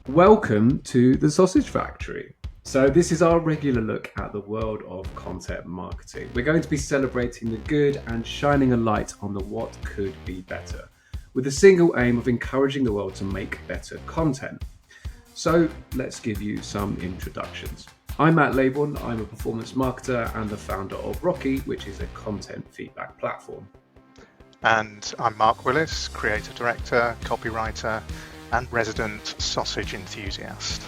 Welcome to the Sausage Factory. So this is our regular look at the world of content marketing. We're going to be celebrating the good and shining a light on the what could be better, with the single aim of encouraging the world to make better content. So let's give you some introductions. I'm Matt Laybourne. I'm a performance marketer and the founder of Rocky, which is a content feedback platform. And I'm Mark Willis, creative director, copywriter, and resident sausage enthusiast.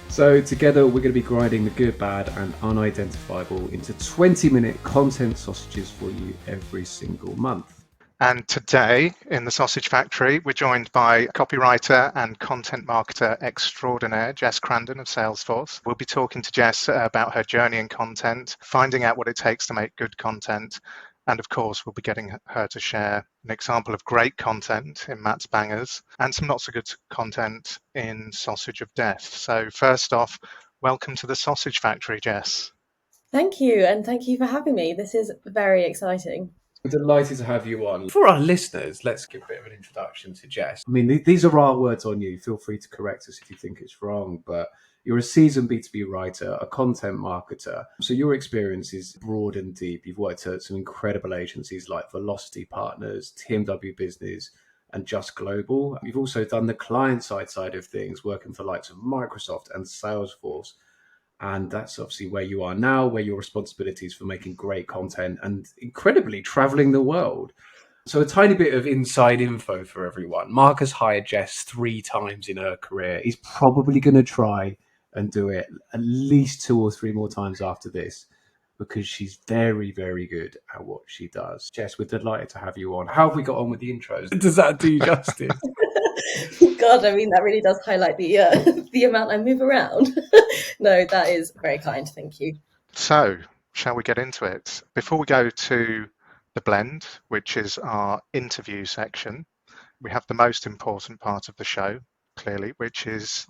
So together we're going to be grinding the good, bad and unidentifiable into 20-minute content sausages for you every single month. And today in the Sausage Factory, we're joined by copywriter and content marketer extraordinaire, Jess Crandon of Salesforce. We'll be talking to Jess about her journey in content, finding out what it takes to make good content. And of course, we'll be getting her to share an example of great content in Matt's Bangers and some not so good content in Sausage of Death. So first off, welcome to the Sausage Factory, Jess. Thank you, and thank you for having me. This is very exciting. We're delighted to have you on. For our listeners, let's give a bit of an introduction to Jess. I mean, these are our words on you. Feel free to correct us if you think it's wrong, but you're a seasoned B2B writer, a content marketer. So your experience is broad and deep. You've worked at some incredible agencies like Velocity Partners, TMW Business, and Just Global. You've also done the client side of things, working for likes of Microsoft and Salesforce. And that's obviously where you are now, where your responsibilities for making great content and incredibly traveling the world. So a tiny bit of inside info for everyone. Mark has hired Jess 3 times in her career. He's probably going to try and do it at least 2 or 3 more times after this, because she's very, very good at what she does. Jess, we're delighted to have you on. How have we got on with the intros? Does that do you justice? God, I mean, that really does highlight the amount I move around. No, that is very kind. Thank you. So, shall we get into it? Before we go to the blend, which is our interview section, we have the most important part of the show, clearly, which is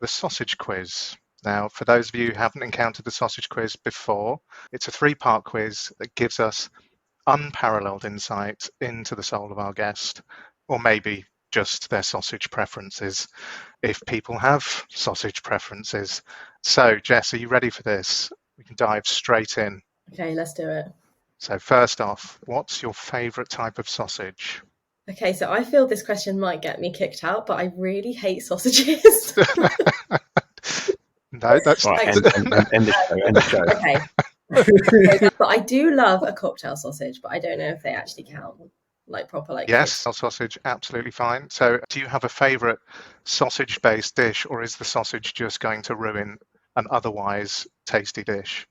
the sausage quiz. Now, for those of you who haven't encountered the sausage quiz before, it's a 3-part quiz that gives us unparalleled insight into the soul of our guest, or maybe just their sausage preferences, if people have sausage preferences. So, Jess, are you ready for this? We can dive straight in. Okay, let's do it. So first off, what's your favourite type of sausage? Okay, so I feel this question might get me kicked out, but I really hate sausages. No, that's right. End the show. Okay. But I do love a cocktail sausage, but I don't know if they actually count like proper Yes, sausage, absolutely fine. So do you have a favourite sausage-based dish, or is the sausage just going to ruin an otherwise tasty dish?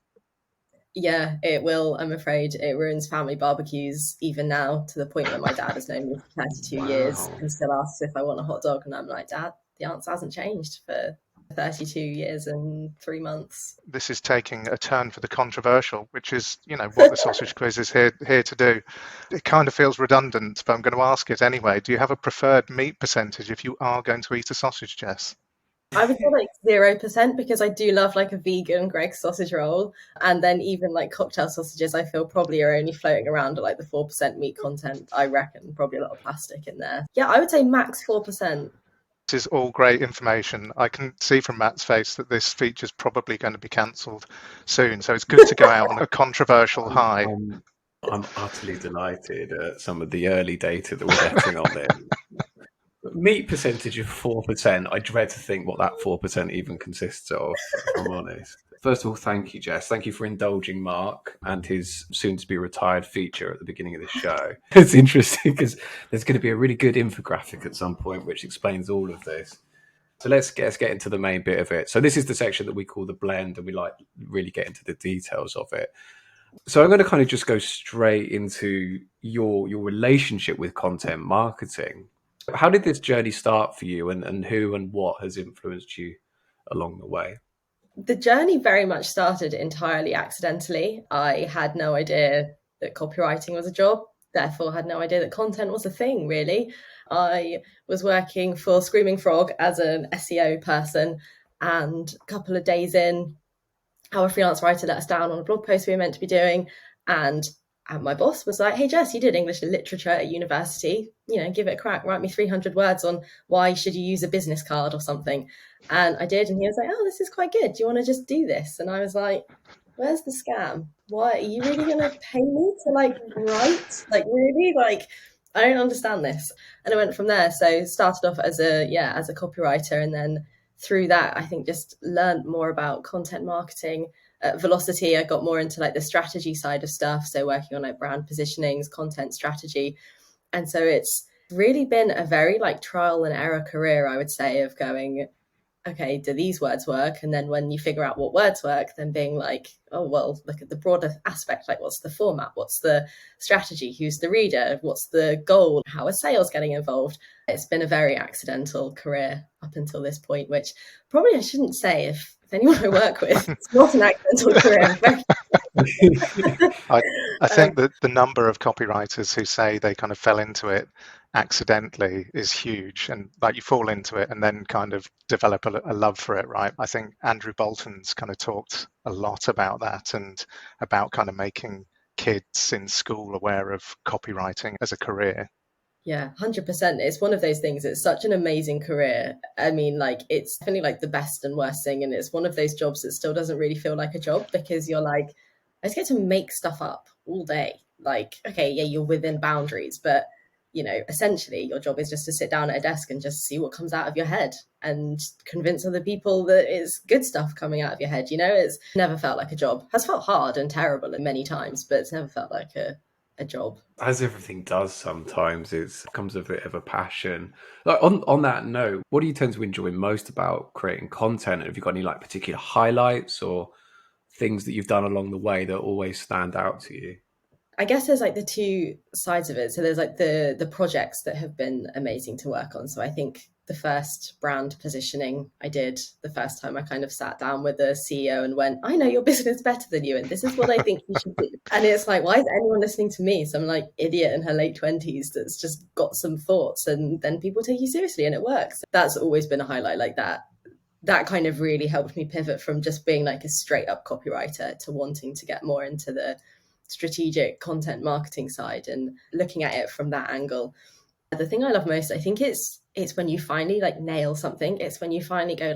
Yeah, it will. I'm afraid it ruins family barbecues even now, to the point that my dad has known me for 32 years and still asks if I want a hot dog. And I'm like, Dad, the answer hasn't changed for 32 years and 3 months. This is taking a turn for the controversial, which is, what the sausage quiz is here to do. It kind of feels redundant, but I'm going to ask it anyway. Do you have a preferred meat percentage if you are going to eat a sausage, Jess? I would say like 0%, because I do love like a vegan Greg's sausage roll. And then even like cocktail sausages, I feel probably are only floating around at like the 4% meat content, I reckon. Probably a lot of plastic in there. Yeah, I would say max 4%. This is all great information. I can see from Matt's face that this feature's probably going to be cancelled soon. So it's good to go out on a controversial high. I'm utterly delighted at some of the early data that we're getting on there. Meat percentage of 4%. I dread to think what that 4% even consists of, if I'm honest. First of all, thank you, Jess. Thank you for indulging Mark and his soon-to-be retired feature at the beginning of the show. It's interesting because there's going to be a really good infographic at some point which explains all of this. So let's get into the main bit of it. So this is the section that we call the blend, and we like really get into the details of it. So I'm going to kind of just go straight into your relationship with content marketing. How did this journey start for you, and who and what has influenced you along the way? The journey very much started entirely accidentally. I had no idea that copywriting was a job, therefore had no idea that content was a thing, really. I was working for Screaming Frog as an SEO person, and a couple of days in, our freelance writer let us down on a blog post we were meant to be doing, and And my boss was like, hey, Jess, you did English and literature at university, give it a crack, write me 300 words on why should you use a business card or something. And I did. And he was like, oh, this is quite good. Do you want to just do this? And I was like, where's the scam? What, are you really going to pay me to write? Really? I don't understand this. And I went from there. So started off as a copywriter. And then through that, I think just learned more about content marketing. At Velocity, I got more into the strategy side of stuff. So working on brand positionings, content strategy. And so it's really been a very trial and error career, I would say, of going, okay, do these words work? And then when you figure out what words work, then being oh, well, look at the broader aspect. What's the format? What's the strategy? Who's the reader? What's the goal? How are sales getting involved? It's been a very accidental career up until this point, which probably I shouldn't say if anyone I work with, it's not an accidental career. I think that the number of copywriters who say they kind of fell into it accidentally is huge, and you fall into it and then kind of develop a love for it, right? I think Andrew Bolton's kind of talked a lot about that and about kind of making kids in school aware of copywriting as a career. Yeah, 100%. It's one of those things. It's such an amazing career. I mean, it's definitely the best and worst thing. And it's one of those jobs that still doesn't really feel like a job, because you're I just get to make stuff up all day. Okay, yeah, you're within boundaries, but essentially your job is just to sit down at a desk and just see what comes out of your head and convince other people that it's good stuff coming out of your head. It's never felt like a job. Has felt hard and terrible many times, but it's never felt like a job. As everything does sometimes, it becomes a bit of a passion. On that note, what do you tend to enjoy most about creating content? Have you got any particular highlights or things that you've done along the way that always stand out to you? I guess there's the two sides of it. So there's the projects that have been amazing to work on. So I think the first brand positioning I did the first time I kind of sat down with the CEO and went, I know your business better than you, and this is what I think you should do. And it's why is anyone listening to me? Some idiot in her late 20s that's just got some thoughts, and then people take you seriously and it works. That's always been a highlight that. That kind of really helped me pivot from just being a straight up copywriter to wanting to get more into the strategic content marketing side and looking at it from that angle. The thing I love most, I think it's when you finally nail something. It's when you finally go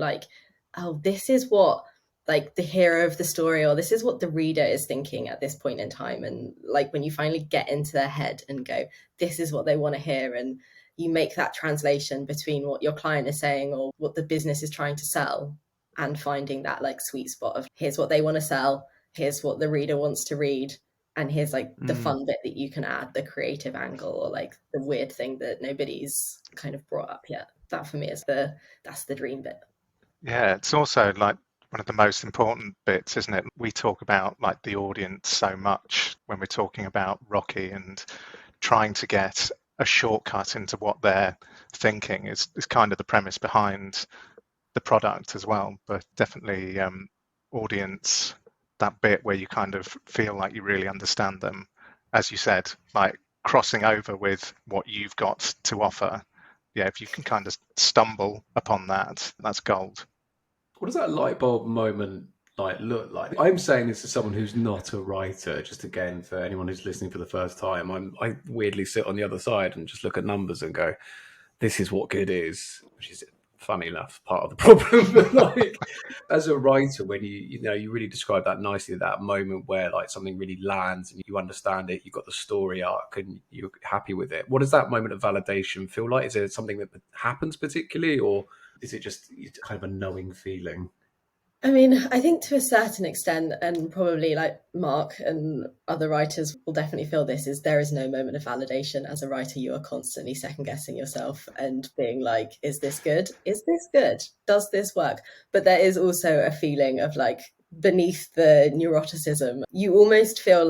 oh, this is what the hero of the story, or this is what the reader is thinking at this point in time. And when you finally get into their head and go, this is what they want to hear, and you make that translation between what your client is saying or what the business is trying to sell, and finding that sweet spot of here's what they want to sell, here's what the reader wants to read, and here's the fun bit that you can add, the creative angle, or the weird thing that nobody's kind of brought up yet. That for me is that's the dream bit. Yeah, it's also one of the most important bits, isn't it? We talk about the audience so much when we're talking about Rocky, and trying to get a shortcut into what they're thinking is kind of the premise behind the product as well. But definitely audience, that bit where you kind of feel like you really understand them, as you said, crossing over with what you've got to offer. Yeah, if you can kind of stumble upon that, that's gold. What does that light bulb moment look like? I'm saying this as someone who's not a writer, just again for anyone who's listening for the first time. I weirdly sit on the other side and just look at numbers and go, this is what good is, which is funny enough part of the problem. But as a writer, when you really describe that nicely, that moment where something really lands and you understand it, you've got the story arc and you're happy with it. What does that moment of validation feel like? Is it something that happens particularly, or is it just kind of a knowing feeling? I mean, I think to a certain extent, and probably Mark and other writers will definitely feel this, is there is no moment of validation. As a writer, you are constantly second guessing yourself and being is this good? Is this good? Does this work? But there is also a feeling of beneath the neuroticism, you almost feel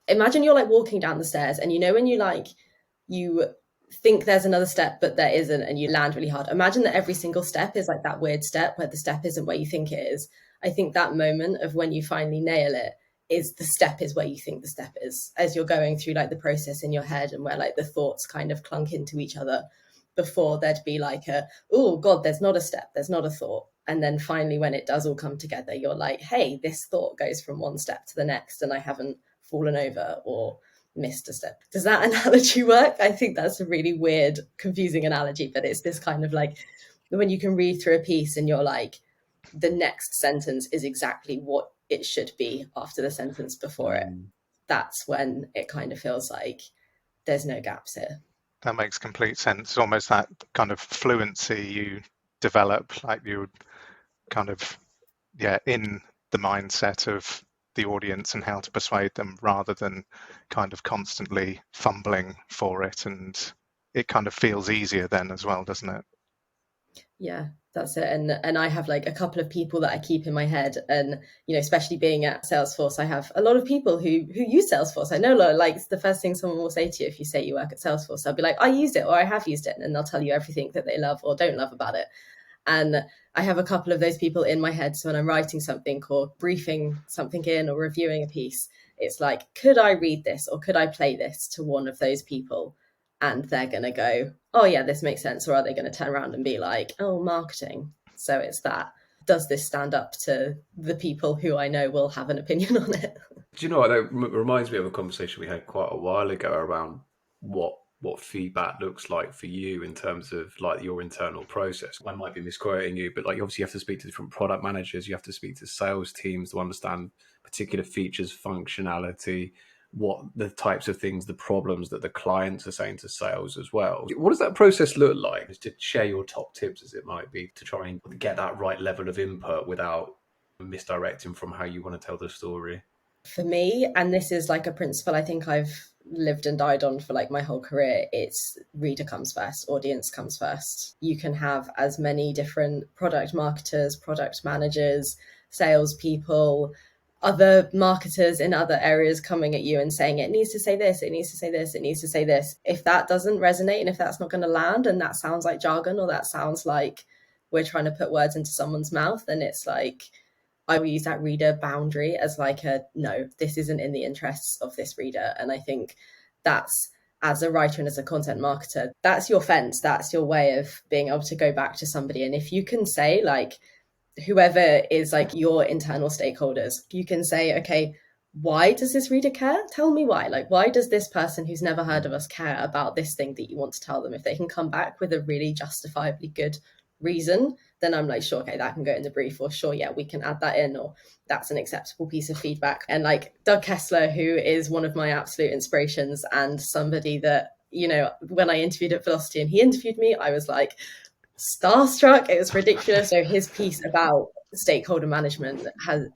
imagine you're walking down the stairs, and when you think there's another step but there isn't, and you land really hard. Imagine that every single step is that weird step where the step isn't where you think it is. I think that moment of when you finally nail it is the step is where you think the step is, as you're going through the process in your head, and where the thoughts kind of clunk into each other before there'd be oh god, there's not a step, there's not a thought. And then finally when it does all come together, you're hey, this thought goes from one step to the next and I haven't fallen over, or missed a step. Does that analogy work? I think that's a really weird, confusing analogy, but it's this kind of like when you can read through a piece and you're like, the next sentence is exactly what it should be after the sentence before it. That's when it kind of feels like there's no gaps here. That makes complete sense. Almost that kind of fluency you develop, like you kind of, in the mindset of the audience and how to persuade them rather than kind of constantly fumbling for it. And it kind of feels easier then as well, doesn't it? Yeah, that's it. And I have like a couple of people that I keep in my head, and especially being at Salesforce, I have a lot of people who use Salesforce. I know, like, it's the first thing someone will say to you if you say you work at Salesforce. I'll be like, I use it, or I have used it, and they'll tell you everything that they love or don't love about it. And I have a couple of those people in my head. So when I'm writing something or briefing something in or reviewing a piece, it's like, could I read this or could I play this to one of those people? And they're going to go, oh, yeah, this makes sense. Or are they going to turn around and be like, oh, marketing? So it's that. Does this stand up to the people who I know will have an opinion on it? Do you know what? That reminds me of a conversation we had quite a while ago around what feedback looks like for you in terms of like your internal process. I might be misquoting you, but like obviously you have to speak to different product managers, you have to speak to sales teams to understand particular features, functionality, what the types of things, the problems that the clients are saying to sales as well. What does that process look like? Just to share your top tips, as it might be, to try and get that right level of input without misdirecting from how you want to tell the story. For me, and this is like a principle I think I've lived and died on for like my whole career, it's reader comes first, audience comes first. You can have as many different product marketers, product managers, salespeople, other marketers in other areas coming at you and saying it needs to say this, it needs to say this, it needs to say this. If that doesn't resonate and if that's not going to land and that sounds like jargon or that sounds like we're trying to put words into someone's mouth, then it's like, I will use that reader boundary as like a, no, this isn't in the interests of this reader. And I think that's, as a writer and as a content marketer, that's your fence. That's your way of being able to go back to somebody. And if you can say, like, whoever is like your internal stakeholders, you can say, okay, why does this reader care? Tell me why. Like, why does this person who's never heard of us care about this thing that you want to tell them? If they can come back with a really justifiably good reason, then I'm like, sure, okay, that can go in the brief, or sure, yeah, we can add that in, or that's an acceptable piece of feedback. And like Doug Kessler, who is one of my absolute inspirations and somebody that, when I interviewed at Velocity and he interviewed me, I was like starstruck. It was ridiculous. So his piece about stakeholder management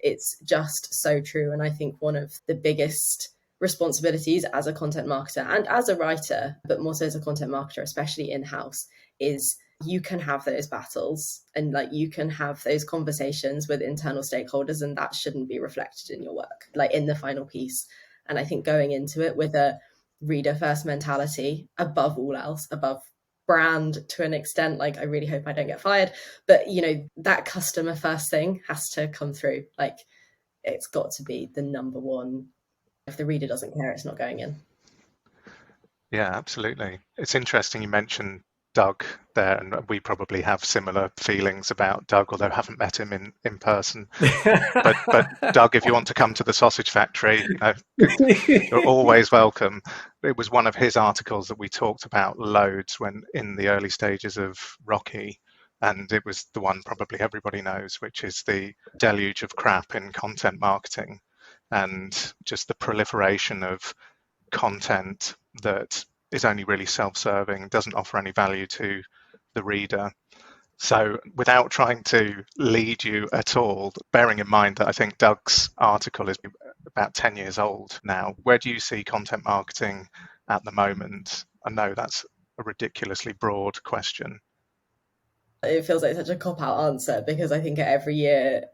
it's just so true. And I think one of the biggest responsibilities as a content marketer and as a writer, but more so as a content marketer, especially in-house, is you can have those battles and like you can have those conversations with internal stakeholders, and that shouldn't be reflected in your work, like in the final piece. And I think going into it with a reader first mentality above all else, above brand to an extent, like I really hope I don't get fired, but that customer first thing has to come through. Like it's got to be the number one. If the reader doesn't care, it's not going in. Yeah, absolutely. It's interesting you mentioned Doug there, and we probably have similar feelings about Doug, although I haven't met him in person. But Doug, if you want to come to the sausage factory, you're always welcome. It was one of his articles that we talked about loads when in the early stages of Rocky, and it was the one probably everybody knows, which is the deluge of crap in content marketing, and just the proliferation of content that is only really self-serving, doesn't offer any value to the reader. So without trying to lead you at all, bearing in mind that I think Doug's article is about 10 years old now, where do you see content marketing at the moment? I know that's a ridiculously broad question. It feels like such a cop-out answer because I think every year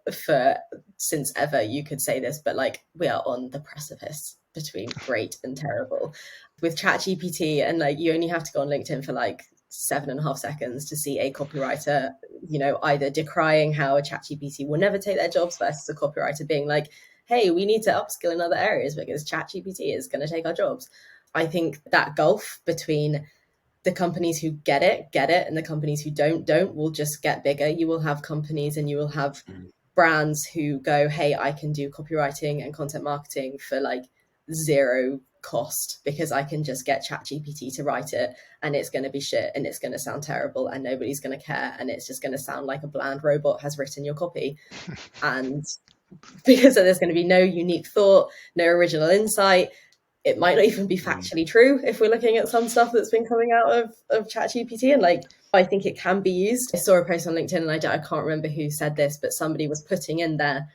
since ever you could say this, but like we are on the precipice between great and terrible. With ChatGPT, and like you only have to go on LinkedIn for like 7.5 seconds to see a copywriter, either decrying how a ChatGPT will never take their jobs versus a copywriter being like, hey, we need to upskill in other areas because ChatGPT is going to take our jobs. I think that gulf between the companies who get it, and the companies who don't will just get bigger. You will have companies and you will have brands who go, hey, I can do copywriting and content marketing for like 0 cost, because I can just get ChatGPT to write it and it's going to be shit and it's going to sound terrible and nobody's going to care and it's just going to sound like a bland robot has written your copy. And because there's going to be no unique thought, no original insight. It might not even be factually true if we're looking at some stuff that's been coming out of ChatGPT. And like, I think it can be used. I saw a post on LinkedIn and I can't remember who said this, but somebody was putting in their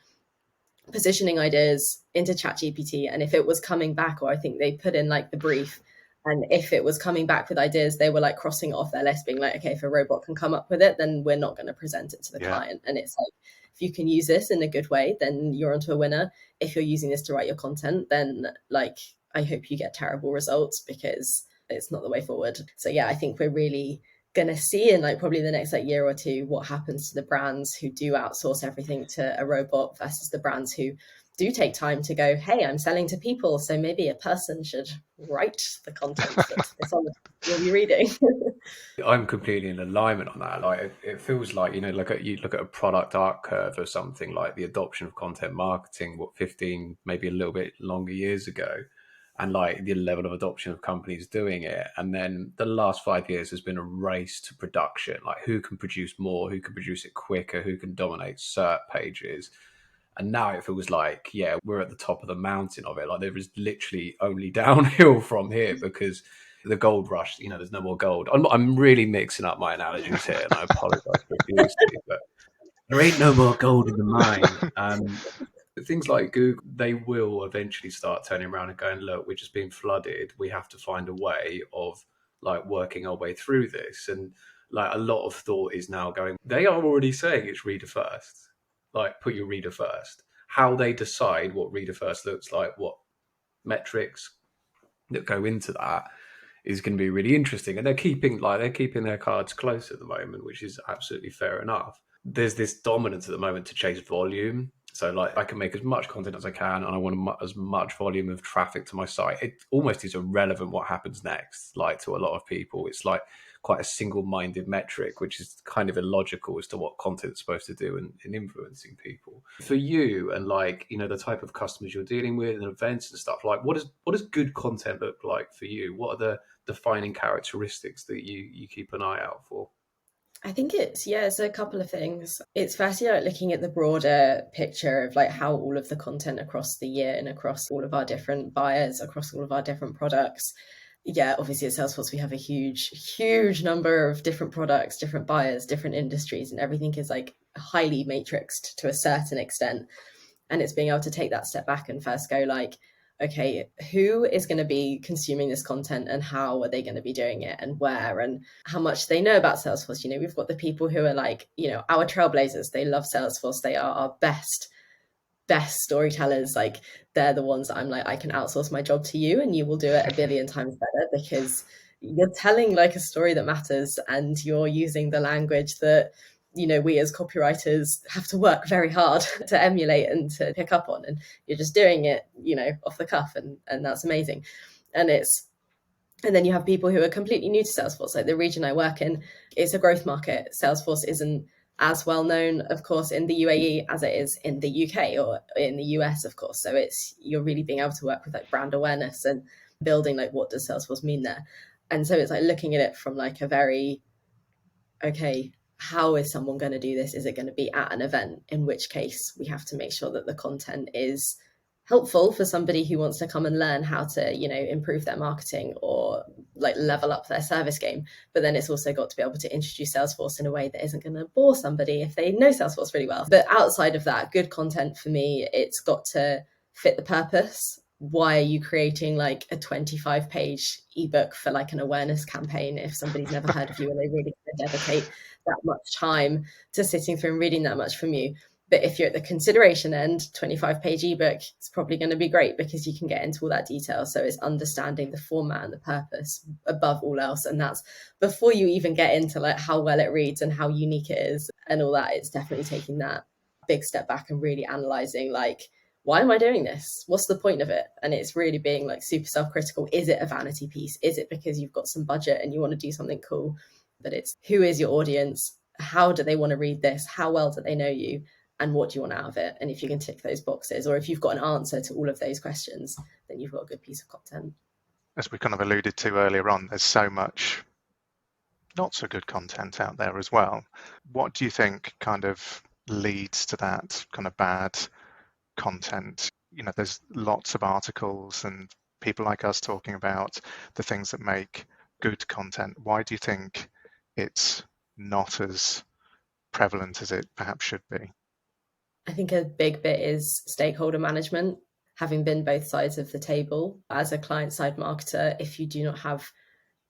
positioning ideas into ChatGPT. And if it was coming back, or I think they put in like the brief, and if it was coming back with ideas, they were like crossing it off their list, being like, okay, if a robot can come up with it, then we're not going to present it to the client. And it's like, if you can use this in a good way, then you're onto a winner. If you're using this to write your content, then like, I hope you get terrible results, because it's not the way forward. So yeah, I think we're really going to see in like probably the next like year or two what happens to the brands who do outsource everything to a robot versus the brands who do take time to go, hey, I'm selling to people, so maybe a person should write the content that this on you'll be reading. I'm completely in alignment on that. Like it feels like, you look at a product art curve or something, like the adoption of content marketing, 15, maybe a little bit longer years ago, and like the level of adoption of companies doing it. And then the last 5 years has been a race to production, like who can produce more, who can produce it quicker, who can dominate SERP pages. And now it feels like, yeah, we're at the top of the mountain of it. Like there is literally only downhill from here, because the gold rush, there's no more gold. I'm really mixing up my analogies here, and I apologize profusely, but there ain't no more gold in the mine. Things like Google, they will eventually start turning around and going, look, we're just being flooded. We have to find a way of like working our way through this. And like a lot of thought is now going, they are already saying it's reader first. Like put your reader first. How they decide what reader first looks like, what metrics that go into that, is going to be really interesting. And they're keeping their cards close at the moment, which is absolutely fair enough. There's this dominance at the moment to chase volume. So like I can make as much content as I can, and I want as much volume of traffic to my site. It almost is irrelevant what happens next. Like to a lot of people, it's like quite a single-minded metric, which is kind of illogical as to what content's supposed to do in influencing people. For you and like, the type of customers you're dealing with and events and stuff, like what does good content look like for you? What are the defining characteristics that you keep an eye out for? I think it's a couple of things. It's firstly like looking at the broader picture of like how all of the content across the year and across all of our different buyers, across all of our different products. Yeah, obviously at Salesforce, we have a huge number of different products, different buyers, different industries, and everything is like highly matrixed to a certain extent. And it's being able to take that step back and first go like, okay, who is going to be consuming this content and how are they going to be doing it and where and how much they know about Salesforce. We've got the people who are like, our trailblazers. They love Salesforce. They are our best storytellers. Like they're the ones that I'm like, I can outsource my job to you and you will do it a billion times better, because you're telling like a story that matters and you're using the language that we as copywriters have to work very hard to emulate and to pick up on, and you're just doing it off the cuff, and that's amazing. And then you have people who are completely new to Salesforce. Like the region I work in, it's a growth market. Salesforce isn't as well known, of course, in the UAE as it is in the UK or in the US, of course. So you're really being able to work with like brand awareness and building like, what does Salesforce mean there? And so it's like looking at it from like a very, okay, how is someone going to do this? Is it going to be at an event? In which case we have to make sure that the content is helpful for somebody who wants to come and learn how to, improve their marketing or like level up their service game. But then it's also got to be able to introduce Salesforce in a way that isn't going to bore somebody if they know Salesforce really well. But outside of that, good content for me, it's got to fit the purpose. Why are you creating like a 25-page ebook for like an awareness campaign if somebody's never heard of you and they really dedicate that much time to sitting through and reading that much from you? But if you're at the consideration end, 25-page ebook, it's probably going to be great because you can get into all that detail. So it's understanding the format and the purpose above all else. And that's before you even get into like how well it reads and how unique it is and all that. It's definitely taking that big step back and really analyzing like, why am I doing this? What's the point of it? And it's really being like super self-critical. Is it a vanity piece? Is it because you've got some budget and you want to do something cool? But it's who is your audience? How do they want to read this? How well do they know you? and what do you want out of it? And if you can tick those boxes, or if you've got an answer to all of those questions, then you've got a good piece of content. As we kind of alluded to earlier on, there's so much not so good content out there as well. What do you think kind of leads to that kind of bad content? You know, there's lots of articles and people like us talking about the things that make good content. Why do you think it's not as prevalent as it perhaps should be? I think a big bit is stakeholder management. Having been both sides of the table as a client-side marketer, if you do not have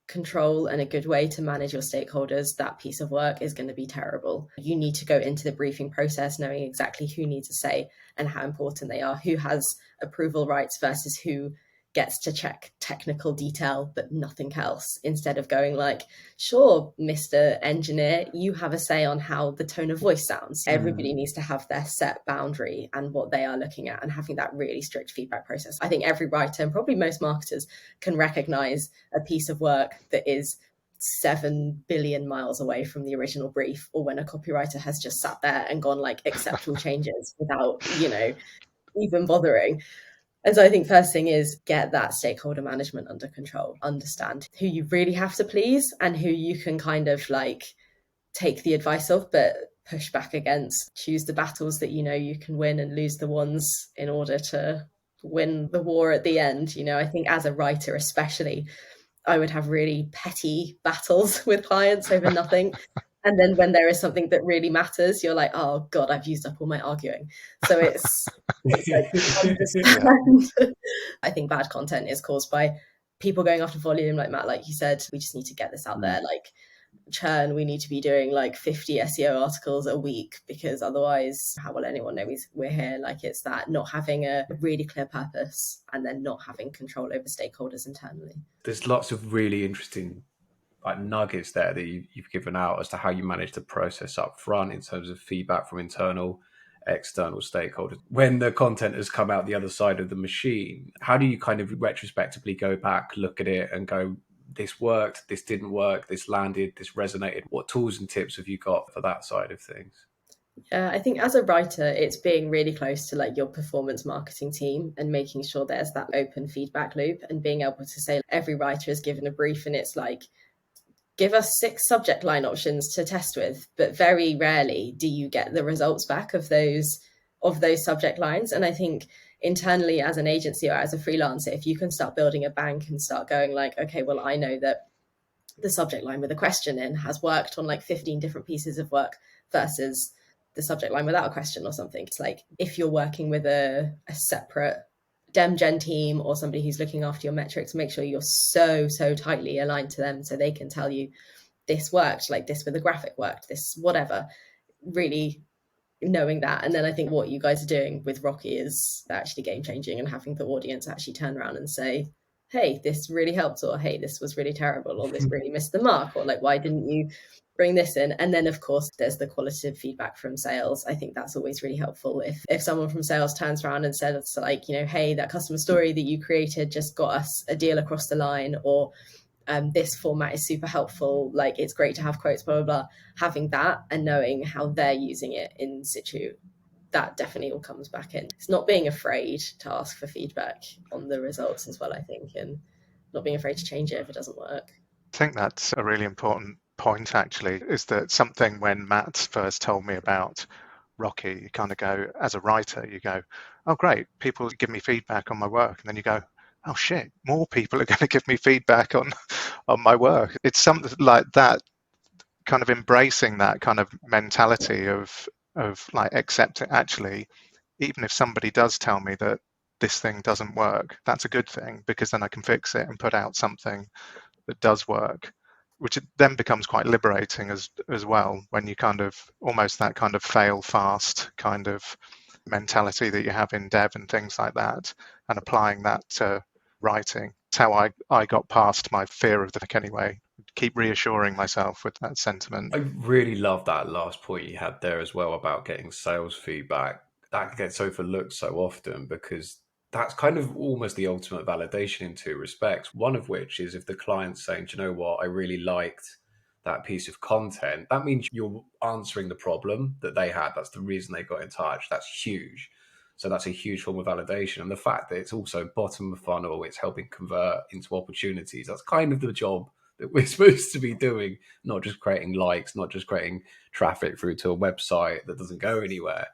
control and a good way to manage your stakeholders, that piece of work is going to be terrible. You need to go into the briefing process knowing exactly who needs a say and how important they are, who has approval rights versus who gets to check technical detail but nothing else, instead of going like, sure, Mr. Engineer, you have a say on how the tone of voice sounds. Everybody needs to have their set boundary and what they are looking at, and having that really strict feedback process. I think every writer and probably most marketers can recognize a piece of work that is 7 billion miles away from the original brief, or when a copywriter has just sat there and gone like, accept all changes without, even bothering. And so I think first thing is get that stakeholder management under control, understand who you really have to please and who you can kind of like take the advice of, but push back against. Choose the battles that you can win and lose the ones in order to win the war at the end. I think as a writer especially, I would have really petty battles with clients over nothing. And then when there is something that really matters, you're like, oh God, I've used up all my arguing. So it's like you understand. I think bad content is caused by people going after volume, like Matt, like you said. We just need to get this out there. Like churn, we need to be doing like 50 SEO articles a week, because otherwise how will anyone know we're here? Like it's that not having a really clear purpose and then not having control over stakeholders internally. There's lots of really interesting nuggets there that you've given out as to how you manage the process up front in terms of feedback from internal, external stakeholders. When the content has come out the other side of the machine, how do you kind of retrospectively go back, look at it and go, this worked, this didn't work, this landed, this resonated? What tools and tips have you got for that side of things? I think as a writer, it's being really close to like your performance marketing team and making sure there's that open feedback loop, and being able to say every writer is given a brief and it's like, give us 6 subject line options to test with, but very rarely do you get the results back of those subject lines. And I think internally as an agency or as a freelancer, if you can start building a bank and start going like, okay, well, I know that the subject line with a question in has worked on like 15 different pieces of work versus the subject line without a question or something. It's like if you're working with a separate Dem Gen team or somebody who's looking after your metrics, make sure you're so tightly aligned to them so they can tell you this worked, like this with a graphic worked, this whatever, really knowing that. And then I think what you guys are doing with Rocky is actually game changing, and having the audience actually turn around and say, hey, this really helped, or hey, this was really terrible, or this really missed the mark, or like, why didn't you bring this in? And then of course there's the qualitative feedback from sales. I think that's always really helpful. If someone from sales turns around and says like, hey, that customer story that you created just got us a deal across the line, or this format is super helpful, like it's great to have quotes, blah, blah, blah. Having that and knowing how they're using it in situ, that definitely all comes back in. It's not being afraid to ask for feedback on the results as well, I think, and not being afraid to change it if it doesn't work. I think that's a really important point, actually, is that something when Matt first told me about Rocky, you kind of go, as a writer, you go, oh, great, people give me feedback on my work. And then you go, oh, shit, more people are going to give me feedback on my work. It's something like that, kind of embracing that kind of mentality of like accepting, actually, even if somebody does tell me that this thing doesn't work, that's a good thing, because then I can fix it and put out something that does work, which then becomes quite liberating as well, when you kind of almost that kind of fail fast kind of mentality that you have in dev and things like that, and applying that to writing. It's how I got past my fear of the book anyway. Keep reassuring myself with that sentiment. I really love that last point you had there as well about getting sales feedback. That gets overlooked so often, because that's kind of almost the ultimate validation in 2 respects. One of which is if the client's saying, do you know what, I really liked that piece of content, that means you're answering the problem that they had. That's the reason they got in touch. That's huge. So that's a huge form of validation. And the fact that it's also bottom of funnel, it's helping convert into opportunities. That's kind of the job that we're supposed to be doing, not just creating likes, not just creating traffic through to a website that doesn't go anywhere.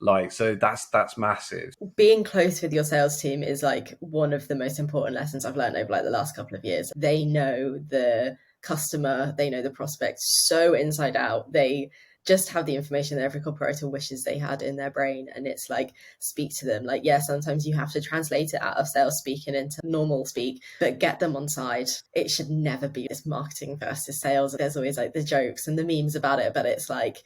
Like, so that's massive. Being close with your sales team is like one of the most important lessons I've learned over like the last couple of years. They know the customer, they know the prospect so inside out. They just have the information that every copywriter wishes they had in their brain. And it's like, speak to them. Like, yeah, sometimes you have to translate it out of sales speak and into normal speak, but get them on side. It should never be this marketing versus sales. There's always like the jokes and the memes about it, but it's like,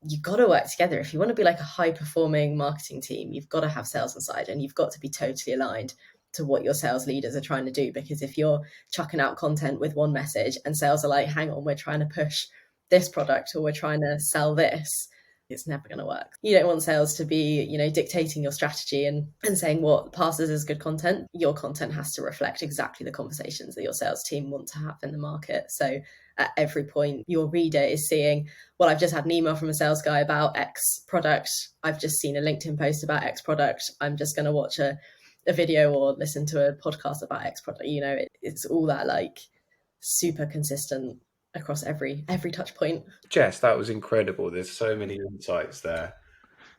you've got to work together. If you want to be like a high performing marketing team, you've got to have sales on side, and you've got to be totally aligned to what your sales leaders are trying to do. Because if you're chucking out content with one message and sales are like, hang on, we're trying to push this product or we're trying to sell this, it's never going to work. You don't want sales to be, dictating your strategy and saying what passes as good content. Your content has to reflect exactly the conversations that your sales team want to have in the market. So at every point, your reader is seeing, well, I've just had an email from a sales guy about X product. I've just seen a LinkedIn post about X product. I'm just going to watch a video or listen to a podcast about X product. It's all that like super consistent across every touch point. Jess, that was incredible. There's so many insights there.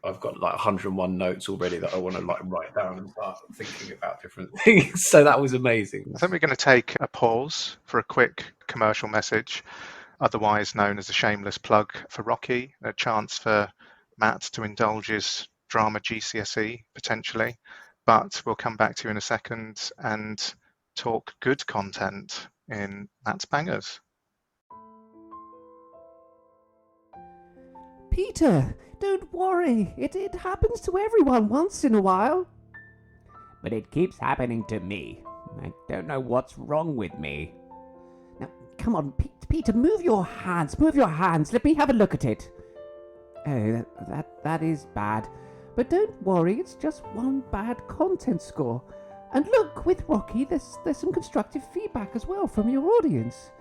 I've got like 101 notes already that I want to like write down and start thinking about different things. So that was amazing. I think we're going to take a pause for a quick commercial message, otherwise known as a shameless plug for Rocky, a chance for Matt to indulge his drama GCSE potentially. But we'll come back to you in a second and talk good content in Matt's Bangers. Peter, don't worry. It happens to everyone once in a while. But it keeps happening to me. I don't know what's wrong with me. Now, come on, Peter, move your hands. Move your hands. Let me have a look at it. Oh, that is bad. But don't worry, it's just one bad content score. And look, with Rocky, there's some constructive feedback as well from your audience.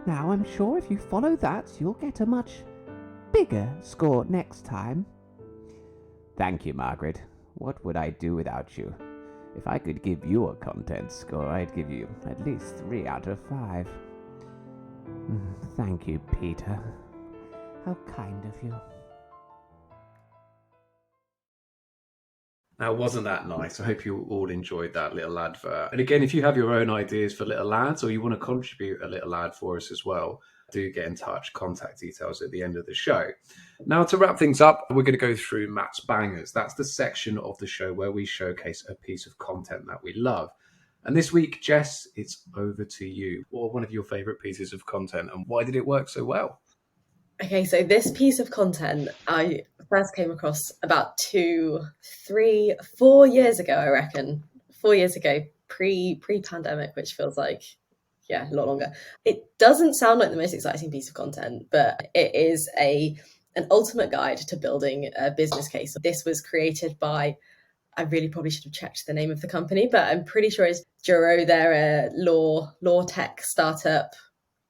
Now, I'm sure if you follow that, you'll get a much bigger score next time. Thank you, Margaret. What would I do without you? If I could give you a content score, I'd give you at least 3 out of 5. Thank you, Peter. How kind of you. Now, wasn't that nice? I hope you all enjoyed that little advert. And again, if you have your own ideas for little ads or you want to contribute a little ad for us as well, do get in touch. Contact details at the end of the show. Now, to wrap things up, we're going to go through Matt's Bangers. That's the section of the show where we showcase a piece of content that we love. And this week, Jess, it's over to you. What are one of your favorite pieces of content and why did it work so well? Okay, so this piece of content I first came across about 2, 3, 4 years ago, I reckon. 4 years ago, pre-pandemic, which feels like, a lot longer. It doesn't sound like the most exciting piece of content, but it is an ultimate guide to building a business case. This was created by, I really probably should have checked the name of the company, but I'm pretty sure it's Juro. They're a law tech startup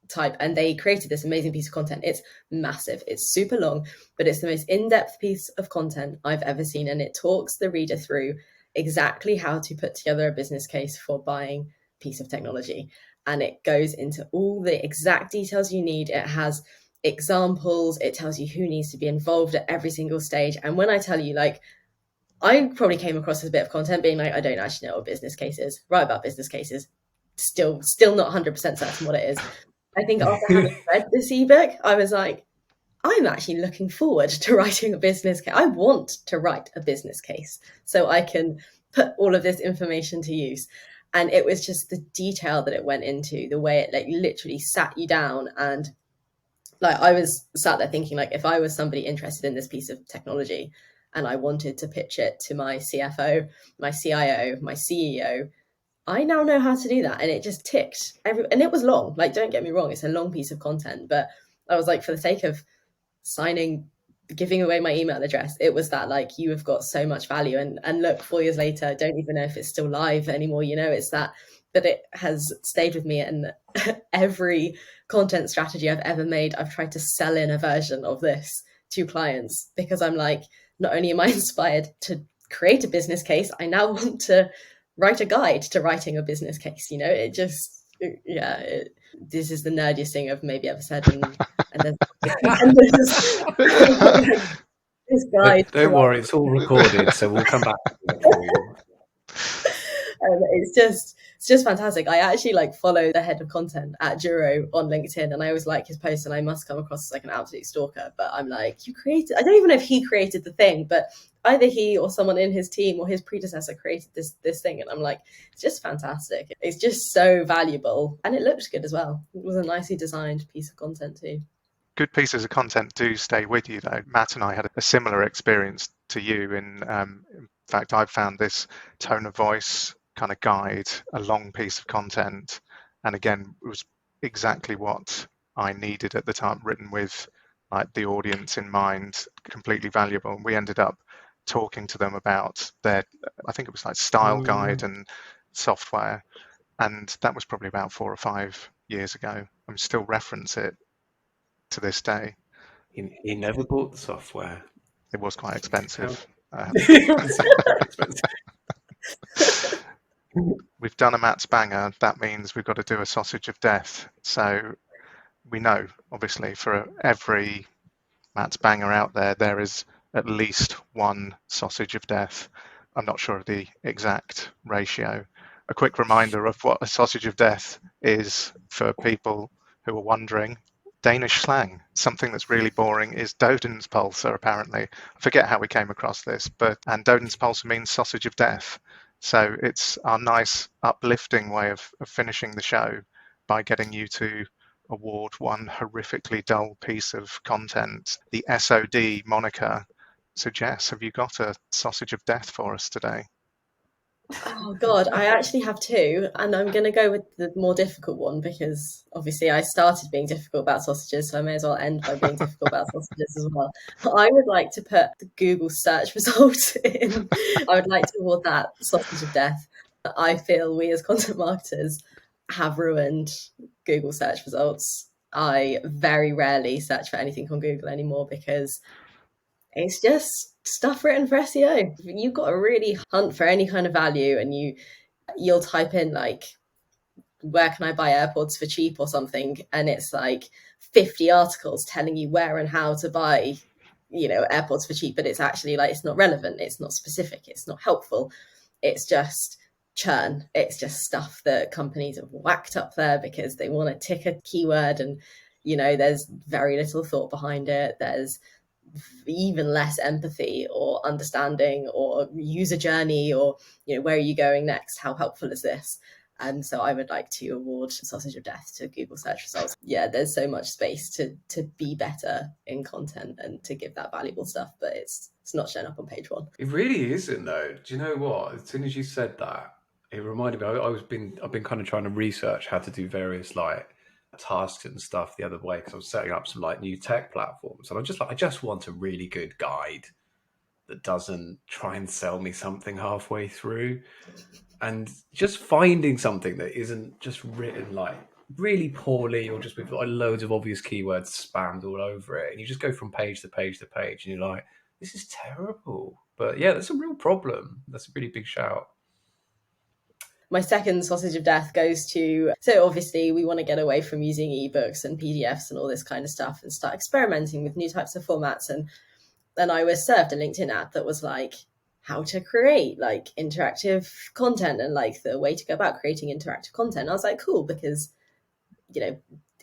type, and they created this amazing piece of content. It's massive, it's super long, but it's the most in-depth piece of content I've ever seen, and it talks the reader through exactly how to put together a business case for buying a piece of technology. And it goes into all the exact details you need. It has examples, it tells you who needs to be involved at every single stage. And when I tell you, like, I probably came across as a bit of content being like, I don't actually know what business case is. Write about business cases, still not 100% certain what it is. I think after having read this ebook, I was like, I'm actually looking forward to writing a business case. I want to write a business case so I can put all of this information to use. And it was just the detail that it went into, the way it like literally sat you down. And like, I was sat there thinking, like, if I was somebody interested in this piece of technology and I wanted to pitch it to my CFO, my CIO, my CEO, I now know how to do that. And it just ticked and it was long. Like, don't get me wrong, it's a long piece of content, but I was like, for the sake of giving away my email address, it was that, like, you have got so much value. And look, 4 years later, I don't even know if it's still live anymore, it's that. but it has stayed with me. And every content strategy I've ever made, I've tried to sell in a version of this to clients, because I'm like, not only am I inspired to create a business case, I now want to write a guide to writing a business case. It just, this is the nerdiest thing I've maybe ever said. And there's this guide. Don't worry, it's all recorded, so we'll come back to it for you. It's just fantastic. I actually follow the head of content at Duro on LinkedIn, and I always like his posts, and I must come across as an absolute stalker, but I'm like, you created, I don't even know if he created the thing, but either he or someone in his team or his predecessor created this thing, and I'm like, it's just fantastic. It's just so valuable, and it looks good as well. It was a nicely designed piece of content too. Good pieces of content do stay with you, though. Matt and I had a similar experience to you. In fact, I've found this tone of voice kind of guide a long piece of content, and again, it was exactly what I needed at the time, written with the audience in mind, completely valuable. And we ended up talking to them about their, I think it was style guide and software, and that was probably about 4 or 5 years ago. I still reference it to this day. He never bought the software. It was quite expensive. We've done a Matt's banger. That means we've got to do a sausage of death. So we know, obviously, for every Matt's banger out there, there is at least one sausage of death. I'm not sure of the exact ratio. A quick reminder of what a sausage of death is for people who are wondering. Danish slang, something that's really boring, is Dodenspulser, apparently. I forget how we came across this, and Dodenspulser means sausage of death. So it's our nice uplifting way of finishing the show by getting you to award one horrifically dull piece of content, the SOD moniker. So Jess, have you got a sausage of death for us today? Oh God, I actually have two, and I'm going to go with the more difficult one, because obviously I started being difficult about sausages, so I may as well end by being difficult about sausages as well. I would like to put the Google search results in. I would like to award that sausage of death. I feel we as content marketers have ruined Google search results. I very rarely search for anything on Google anymore, because it's just stuff written for SEO. You've got to really hunt for any kind of value, and you'll type in where can I buy AirPods for cheap or something, and it's 50 articles telling you where and how to buy AirPods for cheap, but it's actually it's not relevant, it's not specific, it's not helpful, it's just churn. It's just stuff that companies have whacked up there because they want to tick a keyword, and there's very little thought behind it. There's even less empathy or understanding or user journey, or where are you going next, how helpful is this? And so I would like to award sausage of death to Google search results. There's so much space to be better in content and to give that valuable stuff, but it's not showing up on page one. It really isn't, though. Do you know what? As soon as you said that, it reminded me. I've been kind of trying to research how to do various tasks and stuff the other way, because I was setting up some new tech platforms, and I just want a really good guide that doesn't try and sell me something halfway through, and just finding something that isn't just written really poorly, or just with loads of obvious keywords spammed all over it, and you just go from page to page to page, and you're like, this is terrible. But yeah, that's a real problem. That's a really big shout. My second sausage of death goes to, so obviously we want to get away from using ebooks and PDFs and all this kind of stuff and start experimenting with new types of formats. And then I was served a LinkedIn ad that was how to create interactive content and the way to go about creating interactive content. I was cool, because,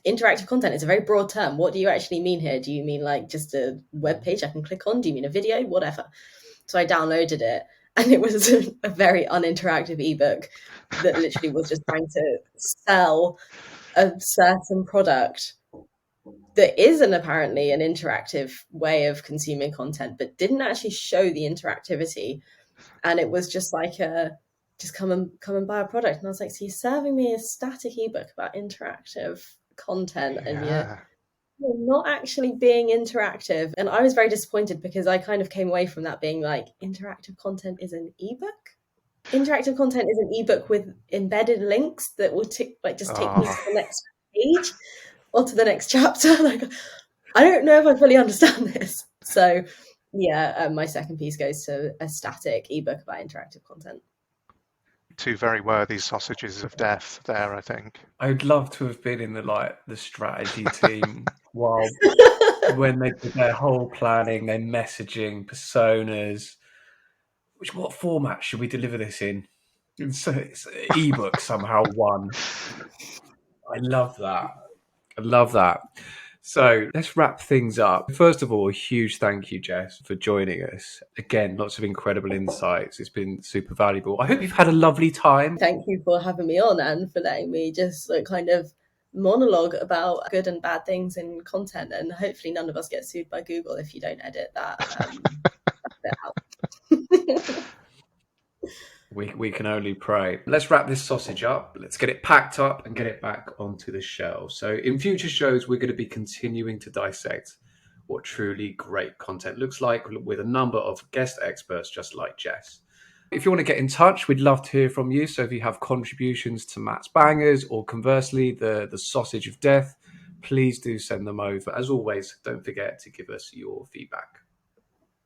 interactive content is a very broad term. What do you actually mean here? Do you mean just a web page I can click on? Do you mean a video? Whatever. So I downloaded it, and it was a very uninteractive ebook that literally was just trying to sell a certain product that isn't apparently an interactive way of consuming content, but didn't actually show the interactivity. And it was just just come and buy a product. And I was so you're serving me a static ebook about interactive content, and you're not actually being interactive. And I was very disappointed, because I kind of came away from that being interactive content is an ebook. Interactive content is an ebook with embedded links that will take me to the next page or to the next chapter. Like, I don't know if I fully understand this. So yeah, my second piece goes to a static ebook about interactive content. Two very worthy sausages of death there, I think. I'd love to have been in the strategy team when they did their whole planning, their messaging, personas. What format should we deliver this in? It's ebook somehow won. I love that. So let's wrap things up. First of all, a huge thank you, Jess, for joining us. Again, lots of incredible insights. It's been super valuable. I hope you've had a lovely time. Thank you for having me on and for letting me just kind of monologue about good and bad things in content. And hopefully none of us get sued by Google if you don't edit that bit out. We can only pray. Let's wrap this sausage up. Let's get it packed up and get it back onto the shelf. So in future shows, we're going to be continuing to dissect what truly great content looks like with a number of guest experts just like Jess. If you want to get in touch, we'd love to hear from you. So if you have contributions to Matt's Bangers or conversely, the sausage of death, please do send them over. As always, don't forget to give us your feedback.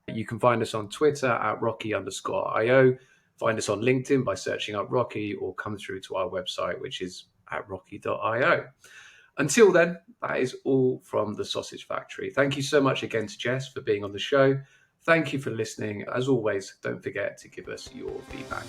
You can find us on Twitter at Rocky_IO. Find us on LinkedIn by searching up Rocky or come through to our website, which is at rocky.io. Until then, that is all from the Sausage Factory. Thank you so much again to Jess for being on the show. Thank you for listening. As always, don't forget to give us your feedback.